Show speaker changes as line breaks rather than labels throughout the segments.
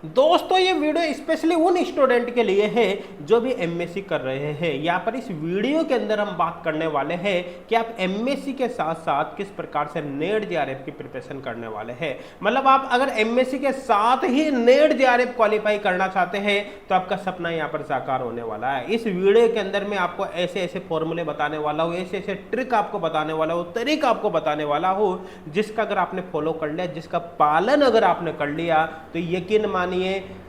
दोस्तों ये video specially उन स्टूडेंट के लिए है जो भी एमएससी कर रहे हैं। यहाँ पर इस वीडियो के अंदर हम बात करने वाले हैं कि आप एमएससी के साथ साथ किस प्रकार से नेट जेआरएफ की प्रिपरेशन करने वाले हैं। मतलब आप अगर एमएससी के साथ ही नेट जेआरएफ क्वालिफाई करना चाहते हैं तो आपका सपना यहाँ पर साकार होने वाला है। इस वीडियो के अंदर मैं आपको ऐसे ऐसे फॉर्मूले बताने वाला हूँ, ऐसे ऐसे ट्रिक आपको बताने वाला हूँ, तरीका आपको बताने वाला हूँ जिसका अगर आपने फॉलो कर लिया, जिसका पालन अगर आपने कर लिया तो यकीन मानिए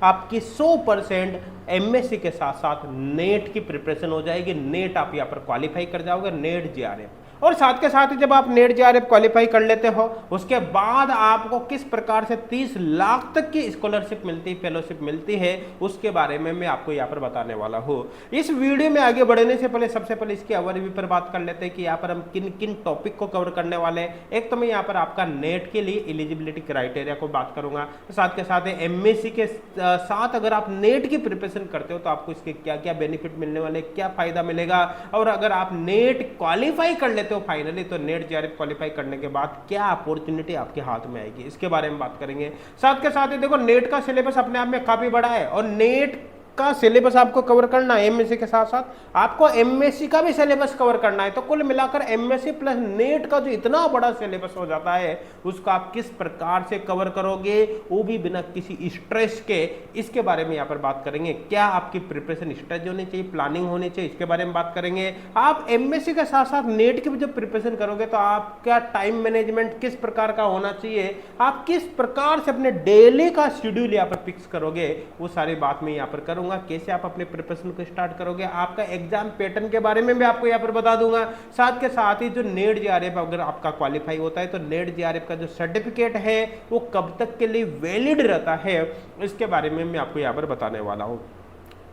आपकी 100% एमएससी के साथ साथ नेट की प्रिपरेशन हो जाएगी। नेट आप यहाँ पर क्वालिफाई कर जाओगे, नेट जेआरएफ। और साथ के साथ ही जब आप नेट जेआरएफ क्वालिफाई कर लेते हो उसके बाद आपको किस प्रकार से 30 लाख तक की स्कॉलरशिप मिलती है, फेलोशिप मिलती है, उसके बारे में मैं आपको यहाँ पर बताने वाला हूँ। इस वीडियो में आगे बढ़ने से पहले सबसे पहले इसकी ओवरव्यू पर बात कर लेते हैं कि यहाँ पर हम किन किन टॉपिक को कवर करने वाले हैं। एक तो मैं यहाँ पर आपका नेट के लिए एलिजिबिलिटी क्राइटेरिया को बात करूंगा, साथ के साथ एमएससी के साथ अगर आप नेट की प्रिपरेशन करते हो तो आपको इसके क्या क्या बेनिफिट मिलने वाले, क्या फायदा मिलेगा, और अगर आप नेट क्वालिफाई कर लेते हो फाइनली तो नेट जेआरएफ क्वालिफाई करने के बाद क्या अपॉर्चुनिटी आपके हाथ में आएगी, इसके बारे में बात करेंगे। साथ के साथ ही देखो नेट का सिलेबस अपने आप में काफी बड़ा है और नेट का सिलेबस आपको कवर करना है। एमएससी के साथ साथ आपको एमएससी का भी सिलेबस कवर करना है, तो कुल मिलाकर एमएससी प्लस नेट का जो इतना बड़ा सिलेबस हो जाता है उसको आप किस प्रकार से कवर करोगे, वो भी बिना किसी स्ट्रेस के, इसके बारे में यहाँ पर बात करेंगे। क्या आपकी प्रिपरेशन स्ट्रेच होनी चाहिए, प्लानिंग होनी चाहिए, इसके बारे में बात करेंगे। आप एमएससी के साथ साथ नेट की भी जब प्रिपरेशन करोगे तो आपका टाइम मैनेजमेंट किस प्रकार का होना चाहिए, आप किस प्रकार से अपने डेली का शेड्यूल यहाँ पर फिक्स करोगे, वो सारी बात मैं यहाँ पर करूंगा। कैसे आप अपने प्रिपरेशन को स्टार्ट करोगे, आपका एग्जाम पैटर्न के बारे में भी आपको यहाँ पर बता दूंगा। साथ के साथ ही जो नेट जेआरएफ अगर आपका क्वालिफाई होता है तो नेट जेआरएफ का जो सर्टिफिकेट है वो कब तक के लिए वैलिड रहता है, इसके बारे में मैं आपको यहाँ पर बताने वाला हूँ।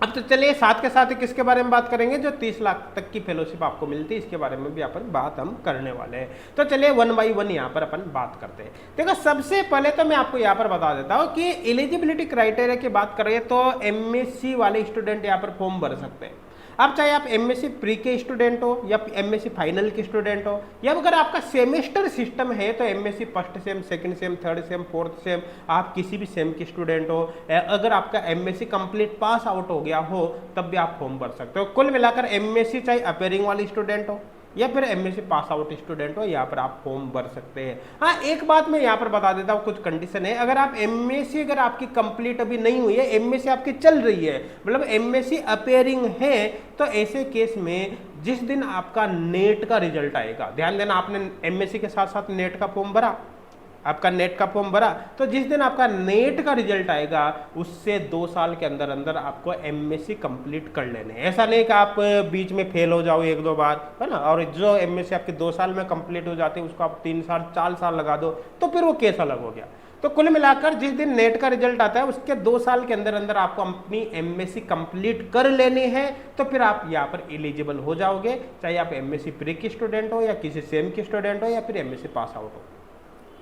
अब तो चलिए साथ के साथ ही किसके बारे में बात करेंगे, जो 30 लाख तक की फेलोशिप आपको मिलती है, इसके बारे में भी यहाँ पर बात हम करने वाले हैं। तो चलिए वन बाई वन यहाँ पर अपन बात करते हैं। देखो सबसे पहले तो मैं आपको यहाँ पर बता देता हूँ कि एलिजिबिलिटी क्राइटेरिया की बात करें तो एमएससी वाले स्टूडेंट यहाँ पर फॉर्म भर सकते हैं। अब चाहे आप एमएससी प्री के स्टूडेंट हो या एमएससी फाइनल के स्टूडेंट हो, या अगर आपका सेमेस्टर सिस्टम है तो MSc first sem, second same, third same, fourth same, आप किसी भी सेम के स्टूडेंट हो, अगर आपका एमएससी कंप्लीट पास आउट हो गया हो तब भी आप फॉर्म भर सकते हो। कुल मिलाकर एमएससी चाहे अपेयरिंग वाली स्टूडेंट हो या फिर एमएससी पास आउट स्टूडेंट हो, यहाँ पर आप फॉर्म भर सकते हैं। हाँ एक बात मैं यहाँ पर बता देता हूँ, कुछ कंडीशन है। अगर आप एमएससी अगर आपकी कंप्लीट अभी नहीं हुई है, एमएससी आपकी चल रही है, मतलब एमएससी अपेयरिंग है, तो ऐसे केस में जिस दिन आपका नेट का रिजल्ट आएगा, ध्यान देना आपने एमएससी के साथ साथ नेट का फॉर्म भरा, आपका नेट का फॉर्म भरा, तो जिस दिन आपका नेट का रिजल्ट आएगा उससे 2 साल के अंदर अंदर आपको एमएससी कंप्लीट कर लेने। ऐसा नहीं कि आप बीच में फेल हो जाओ 1-2 बार, है ना, और जो एमएससी आपके 2 साल में कंप्लीट हो जाती है उसको आप 3 साल 4 साल लगा दो, तो फिर वो केस अलग हो गया। तो कुल मिलाकर जिस दिन नेट का रिजल्ट आता है उसके 2 साल के अंदर अंदर आपको अपनी एमएससी कंप्लीट कर लेनी है, तो फिर आप यहाँ पर एलिजिबल हो जाओगे, चाहे आप एमएससी प्री की स्टूडेंट हो या किसी सेम की स्टूडेंट हो या फिर एमएससी पास आउट हो।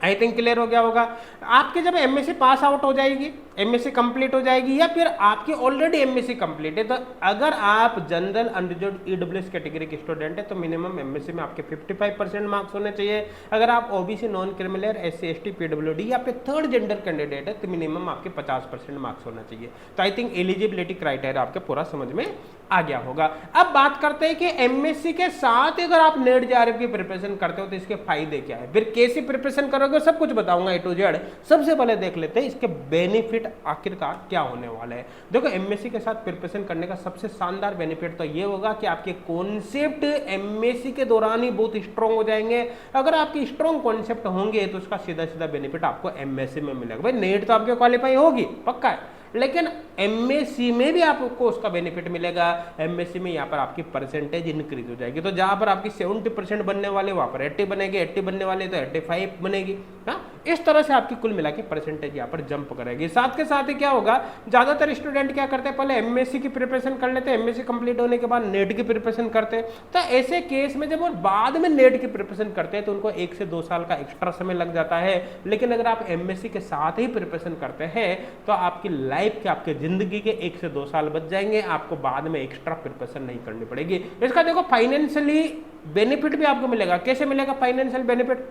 आई थिंक क्लियर हो गया होगा। आपकी जब एमएससी पास आउट हो जाएगी, एमएससी कंप्लीट हो जाएगी, या फिर आपकी ऑलरेडी एमएससी कंप्लीट है, तो अगर आप जनरल अनरिजर्व्ड ईडब्ल्यूएस कैटेगरी के स्टूडेंट है तो मिनिमम एमएससी में आपके 55% मार्क्स होने चाहिए। अगर आप OBC, non criminal, SC ST, PWD या फिर थर्ड जेंडर कैंडिडेट है तो मिनिमम आपके 50% मार्क्स होना चाहिए। तो आई थिंक एलिजिबिलिटी क्राइटेरिया आपके पूरा समझ में आ गया होगा। अब बात करते हैं कि एमएससी के साथ अगर आप नेट जेआरएफ की प्रिपरेशन करते हो तो इसके फायदे क्या है, फिर कैसे प्रिपरेशन करोगे, सब कुछ बताऊंगा ए टू जेड। सबसे पहले देख लेते हैं इसके बेनिफिट आखिरकार क्या होने वाले हैं। देखो एमएससी के साथ प्रिपरेशन करने का सबसे शानदार बेनिफिट तो ये होगा कि आपके कॉन्सेप्ट एमएससी के दौरान ही बहुत स्ट्रांग हो जाएंगे। अगर आपके स्ट्रांग कॉन्सेप्ट होंगे तो उसका सीधा सीधा बेनिफिट आपको एमएससी में मिलेगा। भाई नेट तो आपके क्वालिफाई होगी पक्का है, लेकिन एमएससी में भी आपको उसका बेनिफिट मिलेगा। एमएससी में यहाँ पर आपकी परसेंटेज इंक्रीज हो जाएगी, तो जहां पर आपकी 70% बनने वाले वहां पर 80 बनेगी, 80 बनने वाले तो 85 बनेगी। हाँ इस तरह से आपकी कुल मिला के परसेंटेज यहाँ पर जंप करेगी। साथ के साथ ही क्या होगा, ज्यादातर स्टूडेंट क्या करते हैं, पहले एमएससी की प्रिपरेशन कर लेते हैं, एमएससी कंप्लीट होने के बाद नेट की प्रिपरेशन करते हैं। तो ऐसे केस में जब वो बाद में नेट की प्रिपरेशन करते हैं तो उनको 1 से 2 साल का एक्स्ट्रा समय लग जाता है। लेकिन अगर आप एमएससी के साथ ही प्रिपरेशन करते हैं तो आपकी लाइफ के, आपके जिंदगी के 1 से 2 साल बच जाएंगे, आपको बाद में एक्स्ट्रा प्रिपरेशन नहीं करनी पड़ेगी। इसका देखो फाइनेंशियली बेनिफिट भी आपको मिलेगा। कैसे मिलेगा फाइनेंशियल बेनिफिट,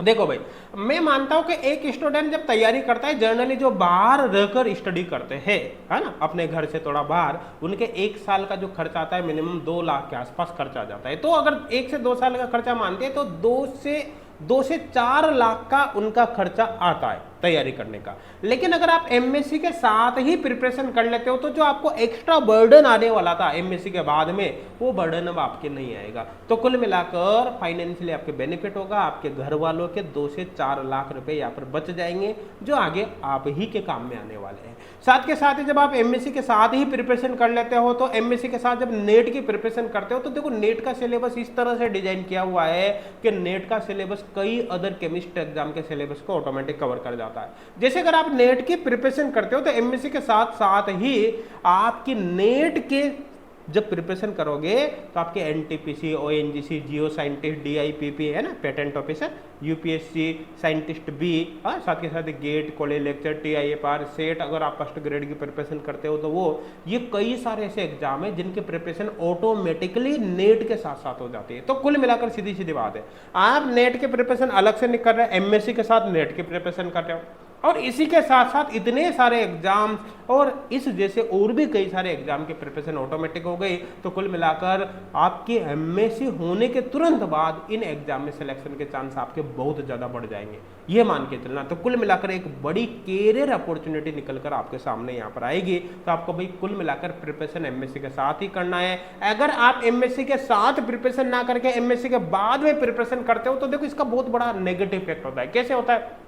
देखो भाई, मैं मानता हूं कि एक स्टूडेंट जब तैयारी करता है, जनरली जो बाहर रहकर स्टडी करते हैं, है ना, अपने घर से थोड़ा बाहर, उनके 1 साल का जो खर्चा आता है मिनिमम 2 लाख के आसपास खर्चा आ जाता है। तो अगर 1 से 2 साल का खर्चा मानते हैं तो 2 से 4 लाख का उनका खर्चा आता है तैयारी करने का। लेकिन अगर आप एमएससी के साथ ही प्रिपरेशन कर लेते हो तो जो आपको एक्स्ट्रा बर्डन आने वाला था एमएससी के बाद में, वो बर्डन अब आपके नहीं आएगा। तो कुल मिलाकर फाइनेंशियली आपके बेनिफिट होगा, आपके घर वालों के 2 से 4 लाख रुपए यहाँ पर बच जाएंगे, जो आगे आप ही के काम में आने वाले हैं। साथ के साथ ही जब आप एमएससी के साथ ही प्रिपरेशन कर लेते हो, तो एमएससी के साथ जब नेट की प्रिपरेशन करते हो, तो देखो नेट का सिलेबस इस तरह से डिजाइन किया हुआ है कि नेट का सिलेबस कई अदर केमिस्ट एग्जाम के सिलेबस को ऑटोमेटिक कवर कर जाता है। जैसे अगर आप नेट की प्रिपरेशन करते हो तो एमएससी के साथ साथ ही आपकी नेट के जब प्रिपरेशन करोगे तो आपके NTPC, ONGC, geo scientist, DIPP है ना, patent officer, UPSC scientist B, साथ के साथ GATE, college lecture, TIFR, SET, अगर आप फर्स्ट ग्रेड की प्रिपरेशन करते हो तो वो, ये कई सारे ऐसे एग्जाम है जिनकी प्रिपरेशन ऑटोमेटिकली नेट के साथ साथ हो जाती है। तो कुल मिलाकर सीधी सीधी बात है, आप नेट के प्रिपरेशन अलग से नहीं कर रहे, एमएससी के साथ नेट की प्रिपरेशन कर रहे हो, और इसी के साथ साथ इतने सारे एग्जाम और इस जैसे और भी कई सारे एग्जाम की प्रिपरेशन ऑटोमेटिक हो गई। तो कुल मिलाकर आपके एमएससी होने के तुरंत बाद इन एग्जाम में सिलेक्शन के चांस आपके बहुत ज्यादा बढ़ जाएंगे, ये मान के चलना। तो कुल मिलाकर एक बड़ी कैरियर अपॉर्चुनिटी निकलकर आपके सामने यहाँ पर आएगी। तो आपको भाई कुल मिलाकर प्रिपरेशन एमएससी के साथ ही करना है। अगर आप एमएससी के साथ प्रिपरेशन ना करके एमएससी के बाद में प्रिपरेशन करते हो तो देखो इसका बहुत बड़ा नेगेटिव इफेक्ट होता है। कैसे होता है?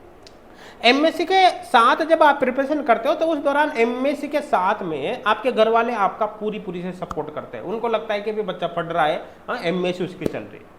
एमएससी के साथ जब आप प्रिपरेशन करते हो तो उस दौरान एमएससी के साथ में आपके घर वाले आपका पूरी से सपोर्ट करते हैं। उनको लगता है कि भी बच्चा पढ़ रहा है, एमएससी उसकी चल रही है।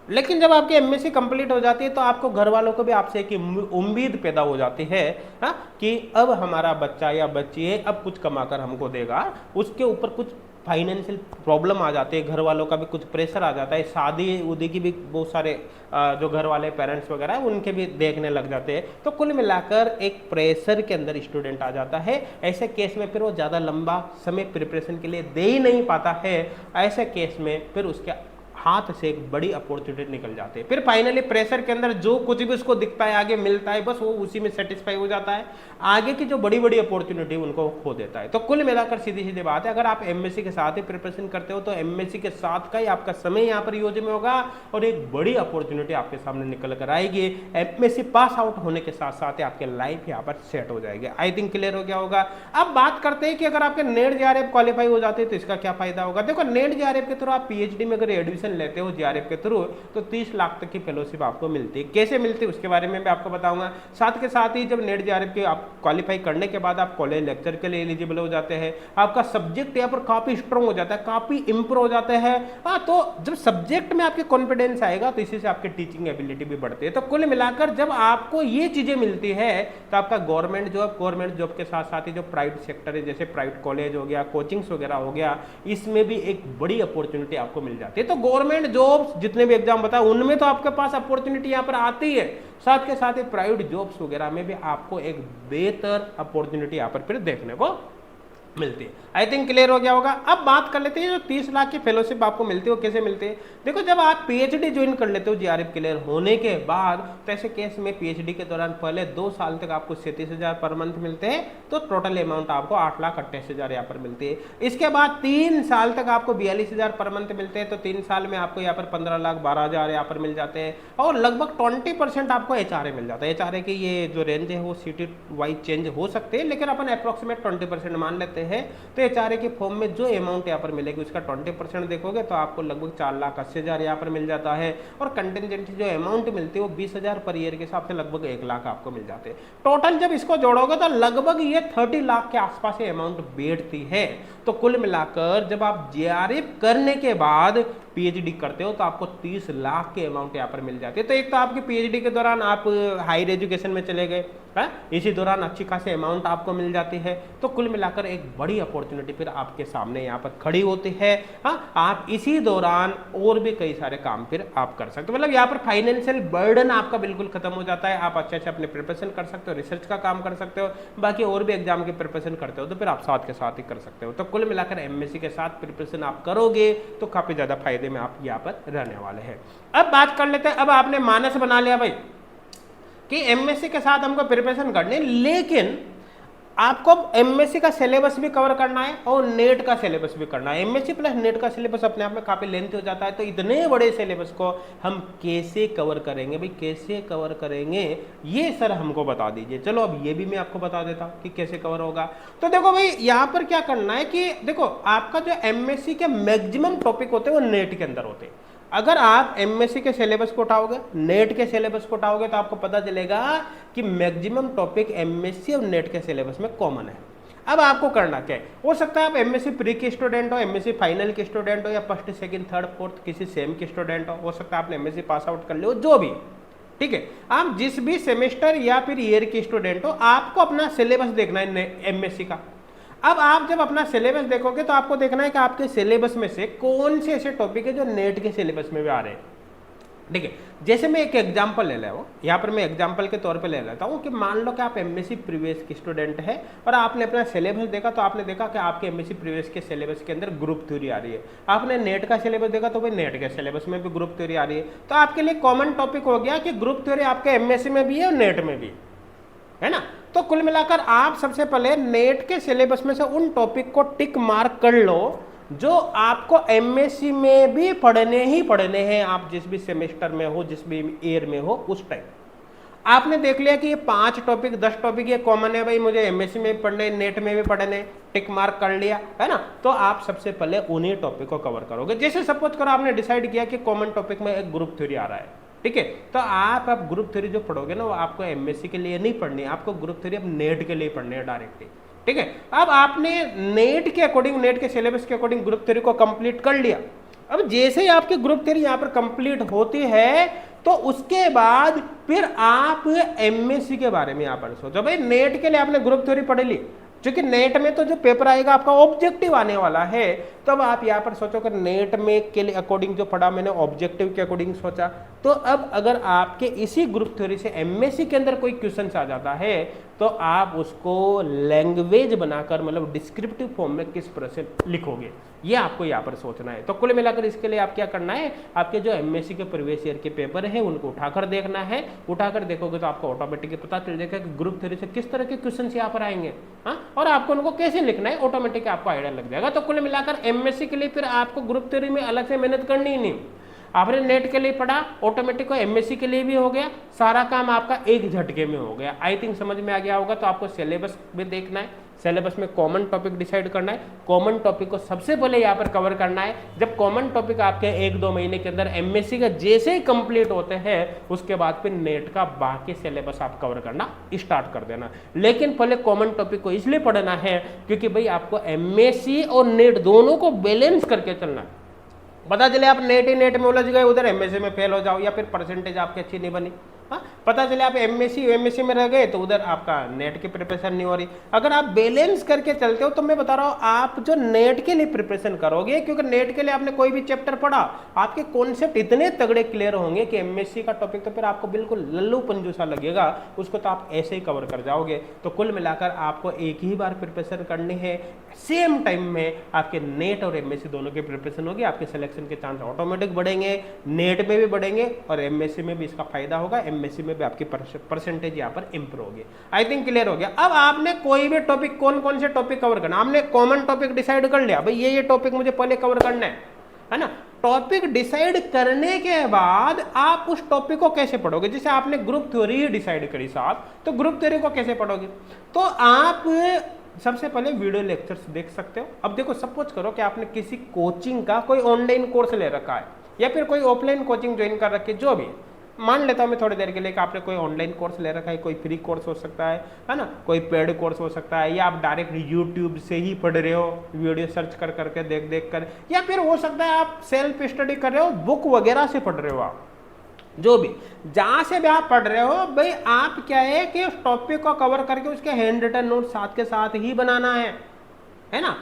लेकिन जब आपकी एमएससी कंप्लीट हो जाती है तो आपको घर वालों को भी आपसे एक उम्मीद पैदा हो जाती है, कि अब हमारा बच्चा या बच्ची है, अब कुछ कमाकर हमको देगा। उसके ऊपर कुछ फाइनेंशियल प्रॉब्लम आ जाती है, घर वालों का भी कुछ प्रेशर आ जाता है, शादी उदी की भी बहुत सारे जो घर वाले पेरेंट्स वगैरह है उनके भी देखने लग जाते हैं। तो कुल मिलाकर एक प्रेशर के अंदर स्टूडेंट आ जाता है। ऐसे केस में फिर वो ज़्यादा लंबा समय प्रिपरेशन के लिए दे ही नहीं पाता है। ऐसे केस में फिर उसके हाथ से एक बड़ी अपॉर्चुनिटी निकल जाती है। फिर फाइनली प्रेशर के अंदर जो कुछ भी उसको दिखता है आगे मिलता है, बस वो उसी में सेटिस्फाई हो जाता है। आगे की जो बड़ी बड़ी अपॉर्चुनिटी उनको खो देता है। तो कुल मिलाकर सीधी सीधी बात है, अगर आप एमएससी के साथ ही प्रिपरेशन करते हो तो एमएससी के साथ का ही आपका समय यहाँ पर यूज में होगा और एक बड़ी अपॉर्चुनिटी आपके सामने निकल कर आएगी। एमएससी पास आउट होने के साथ साथ आपके लाइफ यहाँ पर सेट हो जाएगी। आई थिंक क्लियर हो गया होगा। अब बात करते हैं कि अगर आपके नेट जेआरएफ क्वालिफाई हो जाते हैं तो इसका क्या फायदा होगा। देखो नेट जेआरएफ के थ्रू आप पीएचडी में अगर एडमिशन लेते हो जेआरएफ के थ्रू तो 30 लाख तक की फेलोशिप आपको मिलती है। कैसे मिलती है उसके बारे में मैं आपको बताऊंगा। साथ के साथ ही जब नेट जेआरएफ के आप क्वालिफाई करने के बाद आप कॉलेज लेक्चर के लिए एलिजिबल हो जाते हैं। आपका सब्जेक्ट यहाँ पर काफी स्ट्रॉन्ग हो जाता है, काफी इंप्रूव हो जाते हैं। तो जब सब्जेक्ट में आपके कॉन्फिडेंस आएगा तो इसी से आपकी टीचिंग एबिलिटी भी बढ़ती है। तो कुल मिलाकर जब आपको ये चीजें मिलती है तो आपका गवर्नमेंट जॉब के साथ साथ ही जो प्राइवेट सेक्टर है, जैसे प्राइवेट कॉलेज हो गया, कोचिंग्स वगैरह हो गया, इसमें भी एक बड़ी अपॉर्चुनिटी आपको मिल जाती है। तो गवर्नमेंट जॉब्स जितने भी एग्जाम बताए उनमें तो आपके पास अपॉर्चुनिटी यहाँ पर आती है, साथ के साथ ही प्राइवेट जॉब्स वगैरह में भी आपको एक बेहतर अपॉर्चुनिटी यहाँ पर फिर देखने को मिलती है। आई थिंक क्लियर हो गया होगा। अब बात कर लेते हैं जो 30 लाख की फेलोशिप आपको मिलती है वो कैसे मिलती है। देखो जब आप पीएचडी ज्वाइन कर लेते हो जेआरएफ क्लियर होने के बाद, तो ऐसे केस में पीएचडी के दौरान पहले 2 साल तक आपको 37,000 पर मंथ मिलते हैं, तो टोटल अमाउंट आपको 8,28,000 यहाँ पर मिलती है। इसके बाद 3 साल तक आपको 42,000 पर मंथ मिलते हैं, तो 3 साल में आपको यहाँ पर 15,12,000 यहाँ पर मिल जाते हैं और लगभग 20% आपको एचआरए मिल जाता है। एचआरए की ये जो रेंज है वो सिटी वाइज चेंज हो सकते हैं, लेकिन अपन अप्रोक्सीमेट 20% मान लेते हैं। तो एचआरए के फॉर्म में जो अमाउंट यहाँ पर मिलेगी उसका 20% देखोगे तो आपको लगभग 4,80,000 यहाँ पर मिल जाता है। और कंटिजेंसी जो अमाउंट मिलती है वो 20,000 पर ईयर के हिसाब से लगभग 1 लाख आपको मिल जाते हैं। टोटल जब इसको जोड़ोगे तो लगभग ये 30 लाख के आसपास ये अमाउंट बैठती है। तो कुल मिलाकर जब आप जेआरएफ करने के बाद पीएचडी करते हो तो आपको 30 लाख के अमाउंट यहाँ पर मिल जाती है। तो एक तो आपकी पीएचडी के दौरान आप हायर एजुकेशन में चले गए, इसी दौरान अच्छी खासी अमाउंट आपको मिल जाती है। तो कुल मिलाकर एक बड़ी अपॉर्चुनिटी फिर आपके सामने यहाँ पर खड़ी होती है। आप इसी दौरान और भी कई सारे काम फिर आप कर सकते हो। मतलब यहाँ पर फाइनेंशियल बर्डन आपका बिल्कुल खत्म हो जाता है। आप अच्छे से अपने प्रिपरेशन कर सकते हो, रिसर्च का काम कर सकते हो, बाकी और भी एग्जाम की प्रिपरेशन करते हो तो फिर आप साथ के साथ ही कर सकते हो। तो कुल मिलाकर एमएससी के साथ प्रिपरेशन आप करोगे तो काफी ज्यादा फायदे में आप यहाँ पर रहने वाले हैं। अब बात कर लेते हैं, अब आपने मानस बना लिया भाई कि एमएससी के साथ हमको प्रिपरेशन करनी है, लेकिन आपको एमएससी का सिलेबस भी कवर करना है और नेट का सिलेबस भी करना है। एमएससी प्लस नेट का सिलेबस अपने आप में काफी लेंथी हो जाता है, तो इतने बड़े सिलेबस को हम कैसे कवर करेंगे भाई, कैसे कवर करेंगे ये सर हमको बता दीजिए। चलो अब ये भी मैं आपको बता देता हूँ कि कैसे कवर होगा। तो देखो भाई यहाँ पर क्या करना है कि देखो आपका जो एमएससी के मैक्सिमम टॉपिक होते हैं वो नेट के अंदर होते हैं। अगर आप एमएससी के सिलेबस को उठाओगे, नेट के सिलेबस को उठाओगे, तो आपको पता चलेगा कि मैक्सिमम टॉपिक एमएससी और नेट के सिलेबस में कॉमन है। अब आपको करना क्या है, हो सकता है आप एमएससी प्री के स्टूडेंट हो, एमएससी फाइनल के स्टूडेंट हो, या फर्स्ट सेकंड थर्ड फोर्थ किसी सेम के स्टूडेंट हो सकता है आपने एमएससी पास आउट कर लो, जो भी, ठीक है। आप जिस भी सेमेस्टर या फिर ईयर के स्टूडेंट हो, आपको अपना सिलेबस देखना है एमएससी का। अब आप जब अपना सिलेबस देखोगे तो आपको देखना है कि आपके सिलेबस में से कौन से ऐसे टॉपिक है जो नेट के सिलेबस में भी आ रहे हैं, ठीक है। जैसे मैं एक एग्जांपल ले रहा हूँ, यहाँ पर मैं एग्जांपल के तौर पे ले लेता हूँ कि मान लो कि आप एमएससी प्रीवियस के स्टूडेंट है और आपने अपना सिलेबस देखा, तो आपने देखा कि आपके एमएससी प्रीवियस के सिलेबस के अंदर ग्रुप थ्योरी आ रही है। आपने नेट का सिलेबस देखा तो भाई नेट के सिलेबस में भी ग्रुप थ्योरी आ रही है। तो आपके लिए कॉमन टॉपिक हो गया कि ग्रुप थ्योरी आपके एमएससी में भी है और नेट में भी है ना। तो कुल मिलाकर आप सबसे पहले नेट के सिलेबस में से उन टॉपिक को टिक मार्क कर लो जो आपको एमएससी में भी पढ़ने ही पढ़ने हैं, आप जिस भी सेमेस्टर में हो, जिस भी ईयर में हो उस टाइम। आपने देख लिया कि ये 5 टॉपिक 10 टॉपिक ये कॉमन है भाई, मुझे एमएससी में भी पढ़ने, नेट में भी पढ़ने, टिक मार्क कर लिया है ना। तो आप सबसे पहले उन्हीं टॉपिक को कवर करोगे। जैसे सपोज करो आपने डिसाइड किया कि कॉमन टॉपिक में एक ग्रुप थ्योरी आ रहा है, ठीक है, तो आप ग्रुप थ्योरी जो पढ़ोगे ना वो आपको एमएससी के लिए नहीं पढ़नी है, आपको ग्रुप थ्योरी अब नेट के लिए पढ़नी है डायरेक्टली, ठीक है। अब आपने नेट के अकॉर्डिंग, नेट के सिलेबस के अकॉर्डिंग ग्रुप थ्योरी को कंप्लीट कर लिया। अब जैसे ही आपकी ग्रुप थ्योरी यहाँ पर कंप्लीट होती है तो उसके बाद फिर आप एमएससी के बारे में यहाँ पर सोचो। भाई नेट के लिए आपने ग्रुप थ्योरी पढ़ ली, क्योंकि नेट में तो जो पेपर आएगा आपका ऑब्जेक्टिव आने वाला है, तब आप यहाँ पर सोचो कि नेट में के लिए अकॉर्डिंग जो पढ़ा मैंने ऑब्जेक्टिव के अकॉर्डिंग सोचा। तो अब अगर आपके इसी ग्रुप थ्योरी से एमएससी के अंदर कोई क्वेश्चन आ जाता है तो आप उसको लैंग्वेज बनाकर, मतलब डिस्क्रिप्टिव फॉर्म में किस तरह से लिखोगे, ये आपको यहाँ पर सोचना है। तो कुल मिलाकर इसके लिए आप क्या करना है, आपके जो एमएससी के प्रीवियस ईयर के पेपर है उनको उठाकर देखना है। उठाकर देखोगे तो आपको ऑटोमेटिकली पता चल जाएगा कि ग्रुप थ्योरी से किस तरह के क्वेश्चन यहाँ पर आएंगे, हाँ, और आपको उनको कैसे लिखना है, ऑटोमेटिक आपको आइडिया लग जाएगा। तो कुल मिलाकर एमएससी के लिए फिर आपको ग्रुप थ्योरी में अलग से मेहनत करनी ही नहीं। आपने नेट के लिए पढ़ा, ऑटोमेटिक एमएससी के लिए भी हो गया, सारा काम आपका एक झटके में हो गया। आई थिंक समझ में आ गया होगा। तो आपको सिलेबस में देखना है, सिलेबस में कॉमन टॉपिक डिसाइड करना है, कॉमन टॉपिक को सबसे पहले यहाँ पर कवर करना है। जब कॉमन टॉपिक आपके 1-2 महीने के अंदर एमएससी का जैसे ही कंप्लीट होते हैं उसके बाद फिर नेट का बाकी सिलेबस आप कवर करना स्टार्ट कर देना। लेकिन पहले कॉमन टॉपिक को इसलिए पढ़ना है क्योंकि भाई आपको एमएससी और नेट दोनों को बैलेंस करके चलना है। पता चले आप नेट ही नेट में उलझ गए, उधर एमएससी में फेल हो जाओ, या फिर परसेंटेज आपकी अच्छी नहीं बनी, हाँ, पता चले आप एमएससी में रह गए तो उधर आपका नेट की प्रिपरेशन नहीं हो रही। अगर आप बैलेंस करके चलते हो तो मैं बता रहा हूँ आप जो नेट के लिए प्रिपरेशन करोगे, क्योंकि नेट के लिए आपने कोई भी चैप्टर पढ़ा, आपके कॉन्सेप्ट इतने तगड़े क्लियर होंगे कि एमएससी का टॉपिक तो फिर आपको बिल्कुल लल्लू पंजू सा लगेगा, उसको तो आप ऐसे ही कवर कर जाओगे। तो कुल मिलाकर आपको एक ही बार प्रिपरेशन करनी है, सेम टाइम में आपके नेट और एमएससी दोनों की प्रिपरेशन होगी, आपके सिलेक्शन के चांस ऑटोमेटिक बढ़ेंगे, नेट में भी बढ़ेंगे और एमएससी में भी इसका फायदा होगा, एमएससी में भी आपकी परसेंटेज यहाँ पर इंप्रूव होगी। आई थिंक क्लियर हो गया। अब आपने कोई भी टॉपिक, कौन कौन से टॉपिक कवर करना, आपने कॉमन टॉपिक डिसाइड कर लिया, भाई ये टॉपिक मुझे पहले कवर करना है ना। टॉपिक डिसाइड करने के बाद आप उस टॉपिक को कैसे पढ़ोगे, जैसे आपने ग्रुप थ्योरी डिसाइड करी साहब, तो ग्रुप थ्योरी को कैसे पढ़ोगे, तो आप सबसे पहले वीडियो लेक्चर्स देख सकते हो। अब देखो सपोज करो कि आपने किसी कोचिंग का कोई ऑनलाइन कोर्स ले रखा है या फिर कोई ऑफलाइन कोचिंग ज्वाइन कर रखी है, जो भी मान लेता हूं मैं थोड़ी देर के लिए कि आपने कोई ऑनलाइन कोर्स ले रखा है, कोई फ्री कोर्स हो सकता है ना, कोई पेड कोर्स हो सकता है, या आप डायरेक्ट यूट्यूब से ही पढ़ रहे हो, वीडियो सर्च कर करके देख देख कर, या फिर हो सकता है आप सेल्फ स्टडी कर रहे हो, बुक वगैरह से पढ़ रहे हो, आप जो भी जहां से भी आप पढ़ रहे हो, भाई आप क्या है कि उस टॉपिक को कवर करके उसके हैंड रिटन नोट साथ के साथ ही बनाना है ना।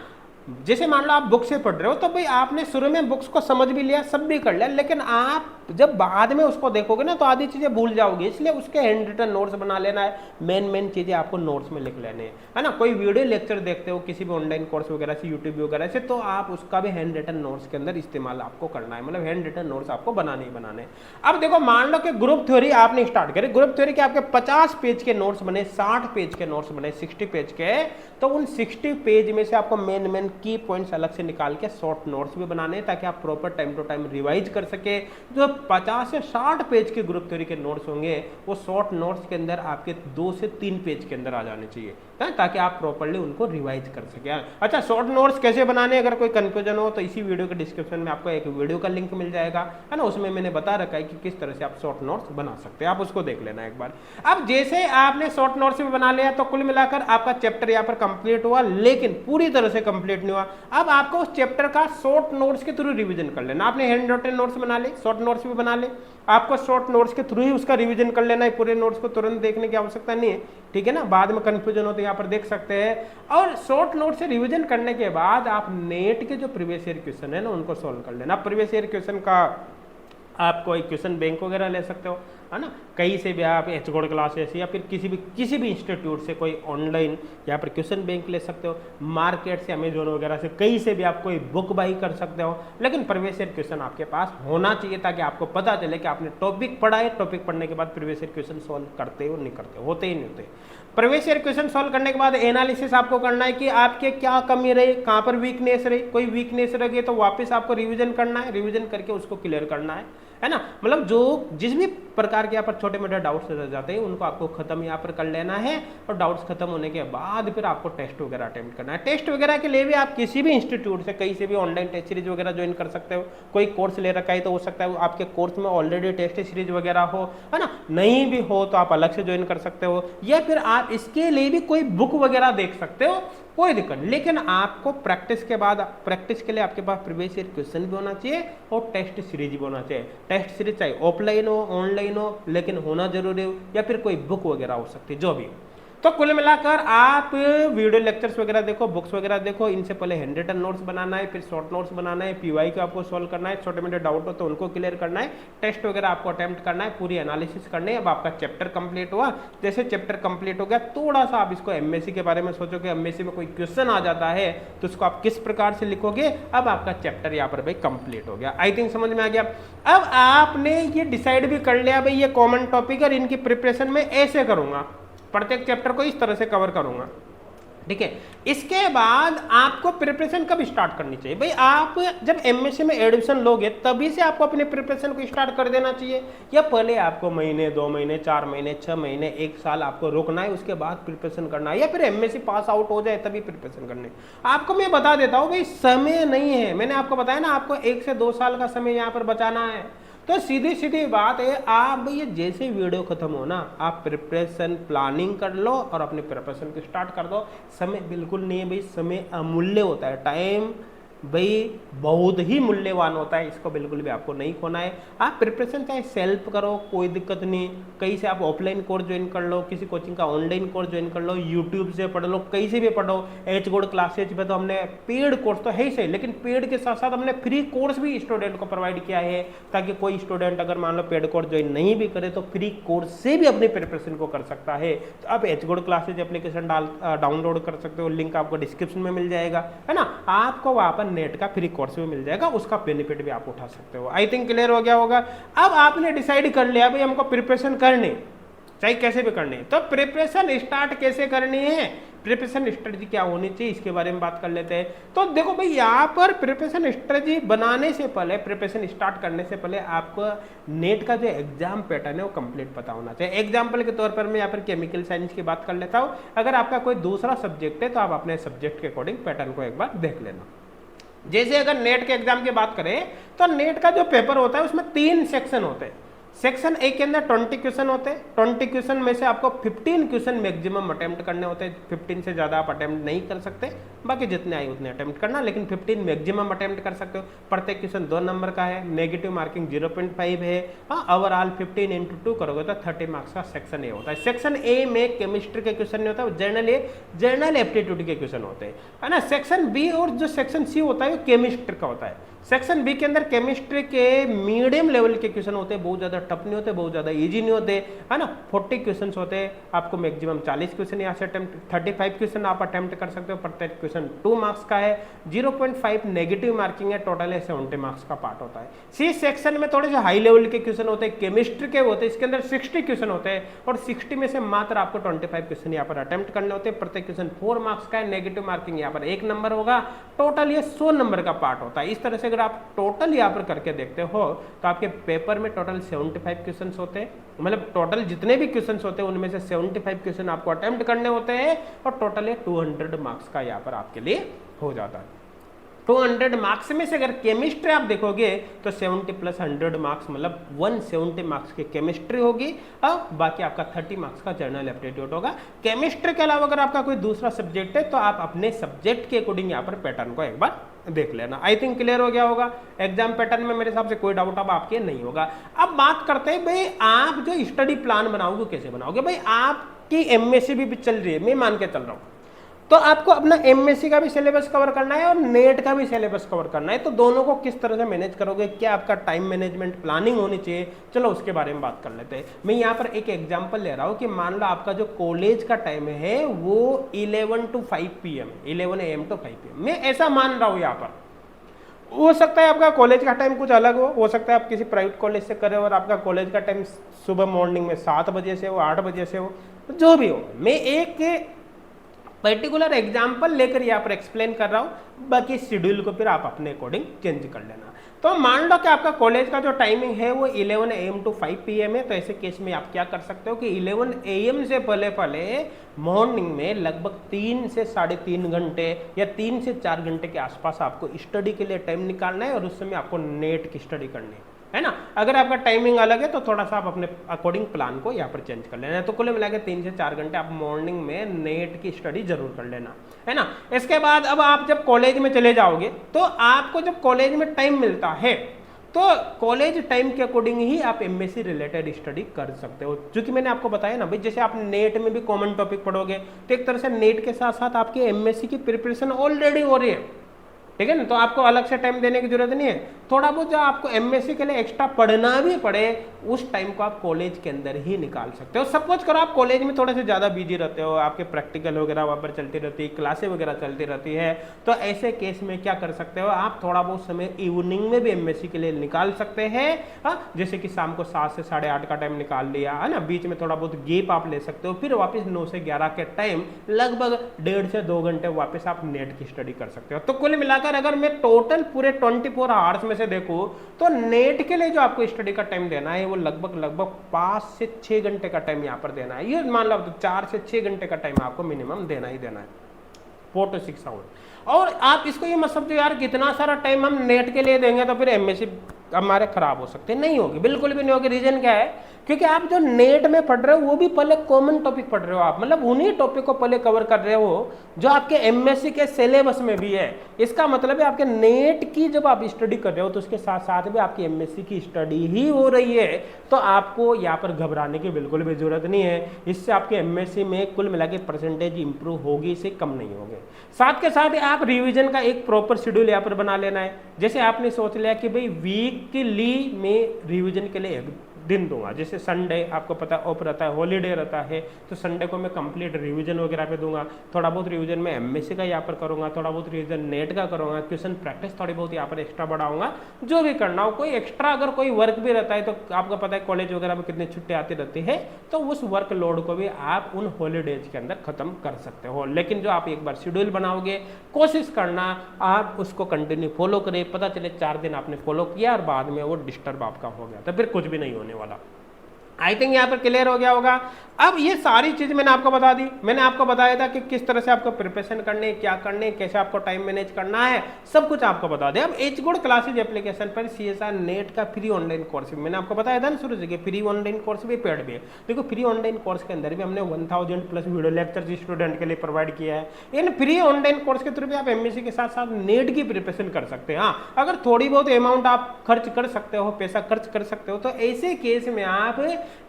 जैसे मान लो आप बुक से पढ़ रहे हो तो भाई आपने शुरू में बुक्स को समझ भी लिया, सब भी कर लिया, लेकिन आप जब बाद में उसको देखोगे ना तो आधी चीजें भूल जाओगे, इसलिए उसके हैंड रिटन नोट्स बना लेना है। मेन चीजें आपको नोट्स में लिख लेने हैं, है ना। कोई वीडियो लेक्चर देखते हो किसी भी ऑनलाइन कोर्स वगैरह से, यूट्यूब वगैरह से, तो आप उसका भी हैंड रिटन नोट्स के अंदर इस्तेमाल आपको करना है, मतलब हैंड रिटन नोट्स आपको बनाने ही बनाने हैं। अब देखो मान लो कि ग्रुप थ्योरी आपने स्टार्ट करी, ग्रुप थ्योरी के आपके 50 पेज के नोट्स बने, 60 पेज के नोट्स बने, 60 पेज के, तो उन 60 पेज में से आपको मेन की पॉइंट्स अलग से निकाल के शॉर्ट नोट्स भी बनाने हैं, ताकि आप proper time to time revise कर सके। जो 50 से 60 पेज के ग्रुप थ्योरी के नोट्स होंगे वो शॉर्ट नोट्स के अंदर आपके 2 से 3 पेज के अंदर आ जाने चाहिए, ताकि आप प्रॉपर्ली उनको रिवाइज कर सके। अच्छा, शॉर्ट नोट्स कैसे बनाने, अगर कोई कंफ्यूजन हो तो इसी वीडियो के डिस्क्रिप्शन में आपको एक वीडियो का लिंक मिल जाएगा, है ना, उसमें मैंने बता रखा है कि किस तरह से आप शॉर्ट नोट्स बना सकते हैं, आप उसको देख लेना एक बार। अब जैसे आपने शॉर्ट नोट्स भी बना लिया तो कुल मिलाकर आपका चैप्टर यहाँ पर कंप्लीट हुआ, लेकिन पूरी तरह से कंप्लीट नहीं हुआ। अब आपको उस चैप्टर का शॉर्ट नोट्स के थ्रू रिवीजन कर लेना। आपने हैंड रिटन नोट्स बना ले, शॉर्ट नोट्स भी बना ले, आपको शॉर्ट नोट्स के थ्रू ही उसका रिवीजन कर लेना है, पूरे नोट्स को तुरंत देखने की आवश्यकता नहीं है, ठीक है ना। बाद में कंफ्यूजन हो तो यहाँ पर देख सकते हैं। और शॉर्ट नोट से रिवीजन करने के बाद आप नेट के जो प्रीवियस ईयर क्वेश्चन है ना उनको सॉल्व कर लेना। प्रीवियस ईयर क्वेश्चन का आप कोई क्वेश्चन बैंक वगैरह ले सकते हो, है ना, कहीं से भी आप एचगोड क्लासेस या फिर किसी भी इंस्टीट्यूट से कोई ऑनलाइन यहाँ पर क्वेश्चन बैंक ले सकते हो, मार्केट से, अमेजोन वगैरह से, कहीं से भी आप कोई बुक बाई कर सकते हो। लेकिन प्रीवियस ईयर क्वेश्चन आपके पास होना चाहिए, ताकि आपको पता चले कि आपने टॉपिक पढ़ा है, टॉपिक पढ़ने के बाद प्रीवियस ईयर क्वेश्चन सॉल्व करते हो नहीं करते, होते ही नहीं होते। प्रीवियस ईयर क्वेश्चन सॉल्व करने के बाद एनालिसिस आपको करना है कि आपके क्या कमी रही, कहाँ पर वीकनेस रही, कोई वीकनेस रही तो वापस आपको रिवीजन करना है, रिवीजन करके उसको क्लियर करना है ना। मतलब जो जिस भी प्रकार के यहाँ पर छोटे मोटे डाउट्स रह जाते हैं उनको आपको खत्म यहाँ पर कर लेना है, और डाउट्स खत्म होने के बाद फिर आपको टेस्ट वगैरह अटेम्प्ट करना है। टेस्ट वगैरह के लिए भी आप किसी भी इंस्टीट्यूट से, कहीं से भी ऑनलाइन टेस्ट सीरीज वगैरह ज्वाइन कर सकते हो। कोई कोर्स ले रखा है तो हो सकता है आपके कोर्स में ऑलरेडी टेस्ट सीरीज वगैरह हो, है ना, नहीं भी हो तो आप अलग से ज्वाइन कर सकते हो, या फिर आप इसके लिए भी कोई बुक वगैरह देख सकते हो, कोई दिक्कत नहीं। लेकिन आपको प्रैक्टिस के बाद, प्रैक्टिस के लिए आपके पास प्रीवियस ईयर क्वेश्चन भी होना चाहिए और टेस्ट सीरीज भी होना चाहिए। टेस्ट सीरीज चाहे ऑफलाइन हो, ऑनलाइन हो, लेकिन होना जरूरी हो, या फिर कोई बुक वगैरह हो सकती है, जो भी। तो कुल मिलाकर आप वीडियो लेक्चर्स वगैरह देखो, बुक्स वगैरह देखो, इनसे पहले हैंड रिटन नोट्स बनाना है, फिर शॉर्ट नोट्स बनाना है, पीवाई को आपको सॉल्व करना है, छोटे मोटे डाउट हो तो उनको क्लियर करना है, टेस्ट वगैरह आपको अटेम्प्ट करना है, पूरी एनालिसिस करनी है। अब आपका चैप्टर कंप्लीट हुआ। जैसे चैप्टर कंप्लीट हो गया, थोड़ा सा आप इसको एमएससी के बारे में सोचो कि एमएससी में कोई क्वेश्चन आ जाता है तो उसको आप किस प्रकार से लिखोगे। अब आपका चैप्टर यहाँ पर भाई कंप्लीट हो गया। आई थिंक समझ में आ गया। अब आपने ये डिसाइड भी कर लिया भाई ये कॉमन टॉपिक और इनकी प्रिपरेशन में ऐसे करूंगा, प्रत्येक चैप्टर को इस तरह से कवर करूंगा, ठीक है। इसके बाद आपको प्रिपरेशन कब स्टार्ट करनी चाहिए भाई? आप जब एमएससी में एडमिशन लोगे तभी से आपको अपने प्रिपरेशन को स्टार्ट कर देना चाहिए, या पहले आपको महीने, 2 महीने, 4 महीने, 6 महीने, 1 साल आपको रुकना है, उसके बाद प्रिपरेशन करना है, या फिर एमएससी पास आउट हो जाए तभी प्रिपरेशन करनी है? आपको मैं बता देता हूँ भाई, समय नहीं है। मैंने आपको बताया ना, आपको 1 से 2 साल का समय यहाँ पर बचाना है। तो सीधी सीधी बात है, आप भैया जैसे वीडियो खत्म हो ना, आप प्रिपरेशन प्लानिंग कर लो और अपने प्रिपरेशन को स्टार्ट कर दो। समय बिल्कुल नहीं है भाई, समय अमूल्य होता है, टाइम भाई बहुत ही मूल्यवान होता है, इसको बिल्कुल भी आपको नहीं खोना है। आप प्रिपरेशन चाहे सेल्फ करो, कोई दिक्कत नहीं, कहीं से आप ऑफलाइन कोर्स ज्वाइन कर लो, किसी कोचिंग का ऑनलाइन कोर्स ज्वाइन कर लो, यूट्यूब से पढ़ लो, कहीं से भी पढ़ो। एचगोड क्लासेज पे तो हमने पेड कोर्स तो है ही सही, लेकिन पेड के साथ साथ हमने फ्री कोर्स भी स्टूडेंट को प्रोवाइड किया है, ताकि कोई स्टूडेंट अगर मान लो पेड कोर्स ज्वाइन नहीं भी करे तो फ्री कोर्स से भी अपनी प्रिपरेशन को कर सकता है। तो आप एचगोड क्लासेज एप्लीकेशन डाउनलोड कर सकते हो, लिंक आपको डिस्क्रिप्शन में मिल जाएगा, है ना। आपको वहां पर नेट का फ्री कोर्स भी मिल जाएगा, उसका बेनिफिट भी आप उठा सकते हो। आई थिंक क्लियर हो गया होगा। अब आपने डिसाइड कर लिया भाई हमको प्रिपरेशन करनी, चाहे कैसे भी करनी, तो प्रिपरेशन स्टार्ट कैसे करनी है, प्रिपरेशन स्ट्रेटजी क्या होनी चाहिए, इसके बारे में बात कर लेते हैं। तो देखो भाई, यहाँ पर प्रिपरेशन स्ट्रेटजी बनाने से पहले, प्रिपरेशन स्टार्ट करने से पहले आपको नेट का जो एग्जाम पैटर्न है वो कंप्लीट पता होना चाहिए। एग्जाम्पल के तौर पर मैं यहाँ पर केमिकल साइंस की बात कर लेता हूँ। अगर आपका कोई दूसरा सब्जेक्ट है तो आप अपने सब्जेक्ट के अकॉर्डिंग पैटर्न को एक बार देख लेना। जैसे अगर नेट के एग्जाम की बात करें तो नेट का जो पेपर होता है उसमें 3 सेक्शन होते हैं। सेक्शन ए के अंदर 20 क्वेश्चन होते हैं। 20 क्वेश्चन में से आपको 15 क्वेश्चन मैक्सिमम अटेम्प्ट करने होते हैं। 15 से ज़्यादा आप अटेम्प्ट नहीं कर सकते, बाकी जितने आए उतने अटेम्प्ट करना, लेकिन 15 मैक्सिमम अटेम्प्ट कर सकते हो। प्रत्येक क्वेश्चन 2 नंबर का है, नेगेटिव मार्किंग 0.5 है। ओवरऑल 15 × 2 करोगे तो 30 मार्क्स का सेक्शन ए होता है। सेक्शन ए में केमिस्ट्री के क्वेश्चन नहीं होता, जनरल एप्टीट्यूड के क्वेश्चन होते हैं, है ना। सेक्शन बी और जो सेक्शन सी होता है वो केमिस्ट्री का होता है। सेक्शन बी के अंदर केमिस्ट्री के मीडियम लेवल के क्वेश्चन होते हैं, बहुत ज़्यादा टफ नहीं होते, बहुत ज़्यादा इजी नहीं होते, है ना। 40 क्वेश्चन होते हैं, आपको मैक्सिमम 40 क्वेश्चन यहाँ से अटेम्प्ट, 35 क्वेश्चन आप अटेम्प्ट कर सकते हो। प्रत्येक क्वेश्चन 2 मार्क्स का है, 0.5 नेगेटिव मार्किंग है, टोटल 70 मार्क्स का पार्ट होता है। सी सेक्शन में थोड़े से हाई लेवल के क्वेश्चन होते हैं, केमिस्ट्री के होते हैं, इसके अंदर 60 क्वेश्चन होते हैं और 60 में से मात्र आपको 25 क्वेश्चन यहाँ पर अटेम्प्ट करने होते हैं। प्रत्येक क्वेश्चन 4 मार्क्स का है, नेगेटिव मार्किंग यहाँ पर 1 नंबर होगा, टोटल ये 100 नंबर का पार्ट होता है। इस तरह से अगर आप टोटल यहाँ पर करके देखते हो तो आपके पेपर में टोटल 75 क्वेश्चंस होते हैं, मतलब टोटल जितने भी क्वेश्चंस होते हैं उनमें से 75 क्वेश्चन आपको अटेम्प्ट करने होते हैं और टोटल 200 मार्क्स का यहाँ पर आपके लिए हो जाता है। 200 मार्क्स में से अगर केमिस्ट्री आप देखोगे तो 70 + 100 मार्क्स मतलब 170 मार्क्स की केमिस्ट्री होगी और बाकी आपका 30 मार्क्स का जनरल एप्टीट्यूड होगा। केमिस्ट्री के अलावा अगर आपका कोई दूसरा सब्जेक्ट है तो आप अपने सब्जेक्ट के अकॉर्डिंग यहाँ पर पैटर्न को एक बार देख लेना। आई थिंक क्लियर हो गया होगा। एग्जाम पैटर्न में मेरे हिसाब से कोई डाउट अब आपके नहीं होगा। अब बात करते हैं भाई आप जो स्टडी प्लान बनाओगे कैसे बनाओगे। भाई आपकी एमएससी भी चल रही है, मैं मान के चल रहा हूँ, तो आपको अपना एमएससी का भी सिलेबस कवर करना है और नेट का भी सिलेबस कवर करना है। तो दोनों को किस तरह से मैनेज करोगे, क्या आपका टाइम मैनेजमेंट प्लानिंग होनी चाहिए, चलो उसके बारे में बात कर लेते हैं। मैं यहाँ पर एक एग्जांपल ले रहा हूँ कि मान लो आपका जो कॉलेज का टाइम है वो 11 to 5 PM, 11 AM to 5 PM, मैं ऐसा मान रहा हूँ। यहाँ पर हो सकता है आपका कॉलेज का टाइम कुछ अलग हो सकता है आप किसी प्राइवेट कॉलेज से कर रहे हो और आपका कॉलेज का टाइम सुबह मॉर्निंग में 7 बजे से हो, 8 बजे से हो, जो भी हो। मैं एक पर्टिकुलर एग्जाम्पल लेकर यहाँ पर एक्सप्लेन कर रहा हूँ, बाकी शेड्यूल को फिर आप अपने अकॉर्डिंग चेंज कर लेना। तो मान लो कि आपका कॉलेज का जो टाइमिंग है वो 11 AM to 5 PM है, तो ऐसे केस में आप क्या कर सकते हो कि 11 AM से पहले मॉर्निंग में लगभग 3 से 3.5 घंटे या 3 से 4 घंटे के आसपास आपको स्टडी के लिए टाइम निकालना है और उस समय आपको नेट की स्टडी करनी है ना। अगर आपका टाइमिंग अलग है तो थोड़ा सा आप अपने अकॉर्डिंग प्लान को यहाँ पर चेंज कर लेना है। तो कुल मिला के 3 से 4 घंटे आप मॉर्निंग में नेट की स्टडी जरूर कर लेना, है ना। इसके बाद अब आप जब कॉलेज में चले जाओगे तो आपको जब कॉलेज में टाइम मिलता है तो कॉलेज टाइम के अकॉर्डिंग ही आप एमएससी रिलेटेड स्टडी कर सकते हो। क्योंकि मैंने आपको बताया ना भाई, जैसे आप नेट में भी कॉमन टॉपिक पढ़ोगे तो एक तरह से नेट के साथ साथ आपकी एमएससी की प्रिपरेशन ऑलरेडी हो रही है, ठीक है ना। तो आपको अलग से टाइम देने की जरूरत नहीं है। थोड़ा बहुत जो आपको एमएससी के लिए एक्स्ट्रा पढ़ना भी पड़े उस टाइम को आप कॉलेज के अंदर ही निकाल सकते हो। सपोज करो आप कॉलेज में थोड़े से ज़्यादा बिजी रहते हो, आपके प्रैक्टिकल वगैरह वहाँ पर चलती रहती है, क्लासें वगैरह चलती रहती है, तो ऐसे केस में क्या कर सकते हो आप थोड़ा बहुत समय इवनिंग में भी एमएससी के लिए निकाल सकते हैं। जैसे कि शाम को 7 से 8:30 का टाइम निकाल लिया, है ना। बीच में थोड़ा बहुत गेप आप ले सकते हो, फिर वापस 9 से 11 के टाइम लगभग 1.5 से 2 घंटे वापस आप नेट की स्टडी कर सकते हो। तो कुल मिलाकर अगर मैं टोटल पूरे 24 आवर्स में से देखूं तो नेट के लिए जो आपको स्टडी का टाइम देना है वो लगभग 5 से 6 घंटे का टाइम यहाँ पर देना है। ये मान लो 4 से 6 घंटे का टाइम आपको मिनिमम देना ही देना है, 4 to 6 आवर। और आप इसको ये मत समझो यार कितना सारा टाइम हम नेट के लिए देंगे तो फिर एमएससी हमारे खराब हो सकते हैं, नहीं होगी, बिल्कुल भी नहीं होगी। रीजन क्या है, क्योंकि आप जो नेट में पढ़ रहे हो वो भी पहले कॉमन टॉपिक पढ़ रहे हो आप, मतलब उन्हीं टॉपिक को पहले कवर कर रहे हो जो आपके एमएससी के सिलेबस में भी है। इसका मतलब है आपके नेट की जब आप स्टडी कर रहे हो तो उसके साथ साथ भी आपकी एमएससी की स्टडी ही हो रही है, तो आपको यहाँ पर घबराने की बिल्कुल भी जरूरत नहीं है। इससे आपके एमएससी में कुल मिला के परसेंटेज इंप्रूव होगी, इससे कम नहीं होगी। साथ के साथ आप रिविजन का एक प्रॉपर शेड्यूल यहाँ पर बना लेना है। जैसे आपने सोच लिया कि भाई वीकली में रिविजन के लिए दिन दूंगा, जैसे संडे आपको पता ऑफ रहता है, हॉलीडे रहता है, तो संडे को मैं कंप्लीट रिवीजन वगैरह पे दूंगा। थोड़ा बहुत रिवीजन में एमएससी का यहाँ पर करूंगा, थोड़ा बहुत रिवीजन नेट का करूंगा, क्वेश्चन प्रैक्टिस थोड़ी बहुत यहाँ पर एक्स्ट्रा बढ़ाऊंगा, जो भी करना हो। कोई एक्स्ट्रा अगर कोई वर्क भी रहता है तो आपको पता है कॉलेज वगैरह में कितनी छुट्टी आती रहती है, तो उस वर्क लोड को भी आप उन हॉलीडेज के अंदर खत्म कर सकते हो। लेकिन जो आप एक बार शेड्यूल बनाओगे, कोशिश करना आप उसको कंटिन्यू फॉलो करें। पता चले 4 दिन आपने फॉलो किया और बाद में वो डिस्टर्ब आपका हो गया तो फिर कुछ भी नहीं होने वाला। आई थिंक यहाँ पर क्लियर हो गया होगा। अब ये सारी चीज मैंने आपको बता दी, मैंने आपको बताया था कि किस तरह से आपको प्रिपरेशन करनी है, क्या करनी है, कैसे आपको टाइम मैनेज करना है, सब कुछ आपको बता दिया। अब एच गुड क्लासेज एप्लीकेशन पर CSR नेट का फ्री ऑनलाइन कोर्स भी मैंने आपको बताया था ना शुरू से, फ्री ऑनलाइन कोर्स भी पेड भी है। देखो फ्री ऑनलाइन कोर्स के अंदर भी हमने 1000+ वीडियो लेक्चर स्टूडेंट के लिए प्रोवाइड किया है। इन फ्री ऑनलाइन कोर्स के थ्रू भी आप MSc के साथ साथ नेट की प्रिपरेशन कर सकते हैं। हाँ, अगर थोड़ी बहुत अमाउंट आप खर्च कर सकते हो, पैसा खर्च कर सकते हो, तो ऐसे केस में आप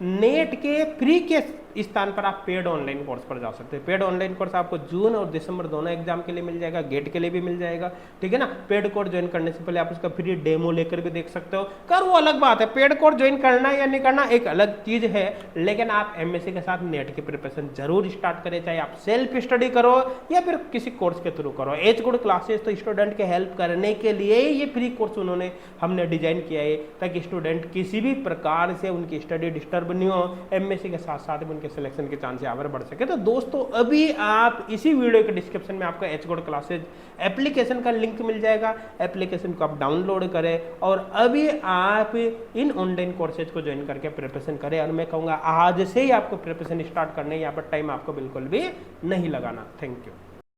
नेट के फ्री के स्थान पर आप पेड ऑनलाइन कोर्स पर जा सकते हैं। पेड ऑनलाइन कोर्स आपको जून और दिसंबर दोनों एग्जाम के लिए मिल जाएगा, गेट के लिए भी मिल जाएगा, ठीक है ना। पेड कोर्स ज्वाइन करने से पहले आप उसका फ्री डेमो लेकर भी देख सकते हो। कर वो अलग बात है, पेड कोर्स ज्वाइन करना या नहीं करना एक अलग चीज है, लेकिन आप MSc के साथ नेट की प्रिपरेशन जरूर स्टार्ट करें, चाहे आप सेल्फ स्टडी करो या फिर किसी कोर्स के थ्रू करो। एच गुड क्लासेस तो स्टूडेंट के हेल्प करने के लिए ये फ्री कोर्स उन्होंने हमने डिजाइन किया है, ताकि स्टूडेंट किसी भी प्रकार से उनकी स्टडी डिस्टर्ब नहीं हो, MSc के साथ साथ उनके सिलेक्शन के चांस आगे बढ़ सके। तो दोस्तों अभी आप इसी वीडियो के डिस्क्रिप्शन में आपको एच गुड क्लासेज एप्लीकेशन का लिंक मिल जाएगा, एप्लीकेशन को आप डाउनलोड करें और अभी आप इन ऑनलाइन कोर्सेज को ज्वाइन करके प्रिपरेशन करें। और मैं कहूँगा आज से ही आपको प्रिपरेशन स्टार्ट करने, यहाँ पर टाइम आपको बिल्कुल भी नहीं लगाना। Thank you.